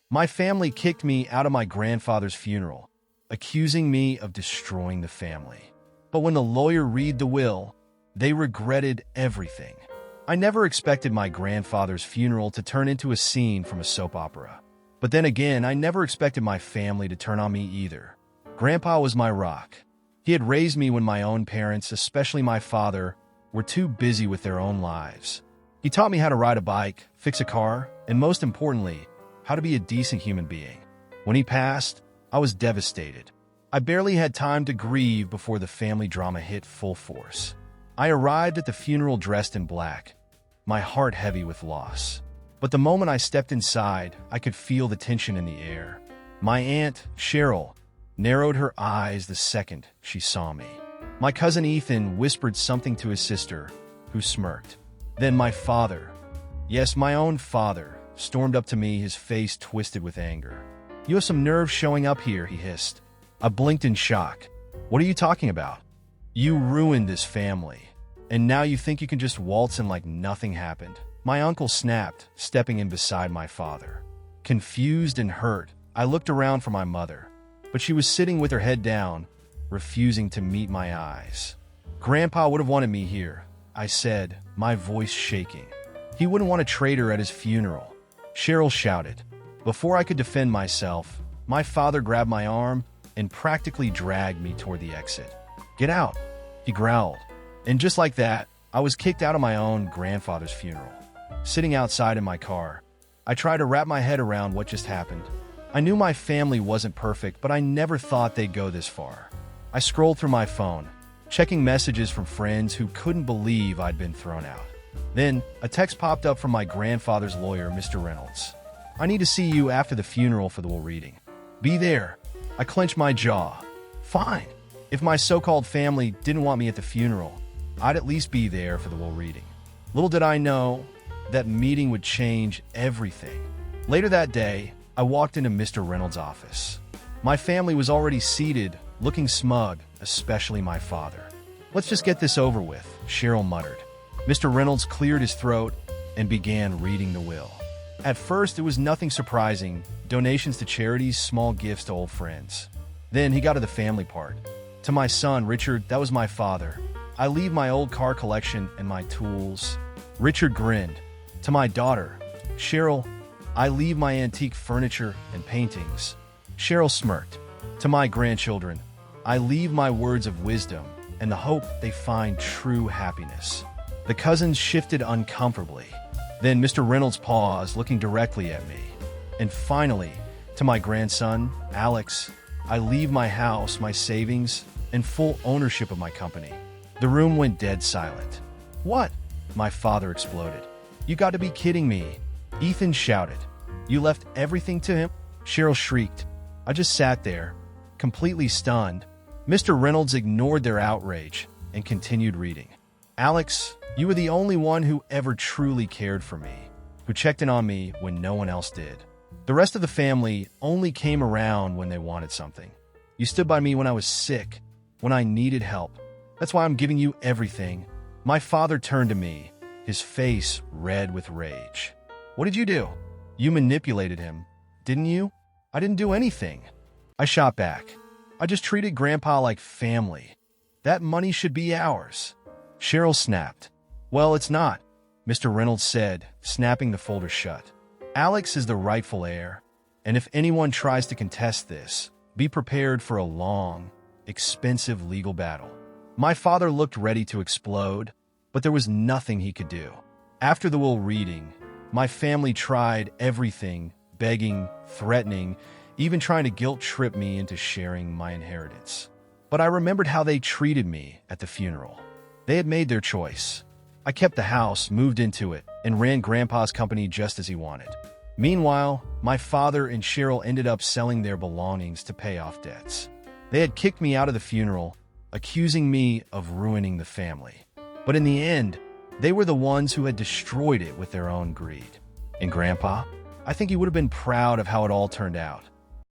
My family kicked me out of my grandfather's funeral, accusing me of destroying the family. But when the lawyer read the will, they regretted everything. I never expected my grandfather's funeral to turn into a scene from a soap opera. But then again, I never expected my family to turn on me either. Grandpa was my rock. He had raised me when my own parents, especially my father, were too busy with their own lives. He taught me how to ride a bike, fix a car, and most importantly, how to be a decent human being. When he passed, I was devastated. I barely had time to grieve before the family drama hit full force. I arrived at the funeral dressed in black, my heart heavy with loss. But the moment I stepped inside, I could feel the tension in the air. My aunt, Cheryl, narrowed her eyes the second she saw me. My cousin Ethan whispered something to his sister, who smirked. Then my father, yes, my own father, stormed up to me, his face twisted with anger. "You have some nerve showing up here," he hissed. I blinked in shock. "What are you talking about? You ruined this family, and now you think you can just waltz in like nothing happened." My uncle snapped, stepping in beside my father. Confused and hurt, I looked around for my mother, but she was sitting with her head down, refusing to meet my eyes. "Grandpa would have wanted me here," I said, my voice shaking. "He wouldn't want a traitor at his funeral," Cheryl shouted. Before I could defend myself, my father grabbed my arm and practically dragged me toward the exit. "Get out," he growled. And just like that, I was kicked out of my own grandfather's funeral. Sitting outside in my car, I tried to wrap my head around what just happened. I knew my family wasn't perfect, but I never thought they'd go this far. I scrolled through my phone, checking messages from friends who couldn't believe I'd been thrown out. Then, a text popped up from my grandfather's lawyer, Mr. Reynolds. "I need to see you after the funeral for the will reading. Be there." I clenched my jaw. Fine. If my so-called family didn't want me at the funeral, I'd at least be there for the will reading. Little did I know, that meeting would change everything. Later that day, I walked into Mr. Reynolds' office. My family was already seated, looking smug, especially my father. "Let's just get this over with," Cheryl muttered. Mr. Reynolds cleared his throat and began reading the will. At first, it was nothing surprising, donations to charities, small gifts to old friends. Then he got to the family part. "To my son, Richard," that was my father, "I leave my old car collection and my tools." Richard grinned. "To my daughter, Cheryl, I leave my antique furniture and paintings." Cheryl smirked. "To my grandchildren, I leave my words of wisdom and the hope they find true happiness." The cousins shifted uncomfortably. Then Mr. Reynolds paused, looking directly at me. "And finally, to my grandson, Alex, I leave my house, my savings, and full ownership of my company." The room went dead silent. "What?" my father exploded. "You got to be kidding me," Ethan shouted. "You left everything to him?" Cheryl shrieked. I just sat there, completely stunned. Mr. Reynolds ignored their outrage and continued reading. "Alex, you were the only one who ever truly cared for me, who checked in on me when no one else did. The rest of the family only came around when they wanted something. You stood by me when I was sick, when I needed help. That's why I'm giving you everything." My father turned to me, his face red with rage. "What did you do? You manipulated him, didn't you?" "I didn't do anything," I shot back. "I just treated Grandpa like family. That money should be ours." Cheryl snapped. "Well, it's not," Mr. Reynolds said, snapping the folder shut. "Alex is the rightful heir, and if anyone tries to contest this, be prepared for a long, expensive legal battle." My father looked ready to explode, but there was nothing he could do. After the will reading, my family tried everything, begging, threatening, even trying to guilt-trip me into sharing my inheritance. But I remembered how they treated me at the funeral. They had made their choice. I kept the house, moved into it, and ran Grandpa's company just as he wanted. Meanwhile, my father and Cheryl ended up selling their belongings to pay off debts. They had kicked me out of the funeral, accusing me of ruining the family. But in the end, they were the ones who had destroyed it with their own greed. And Grandpa? I think he would have been proud of how it all turned out.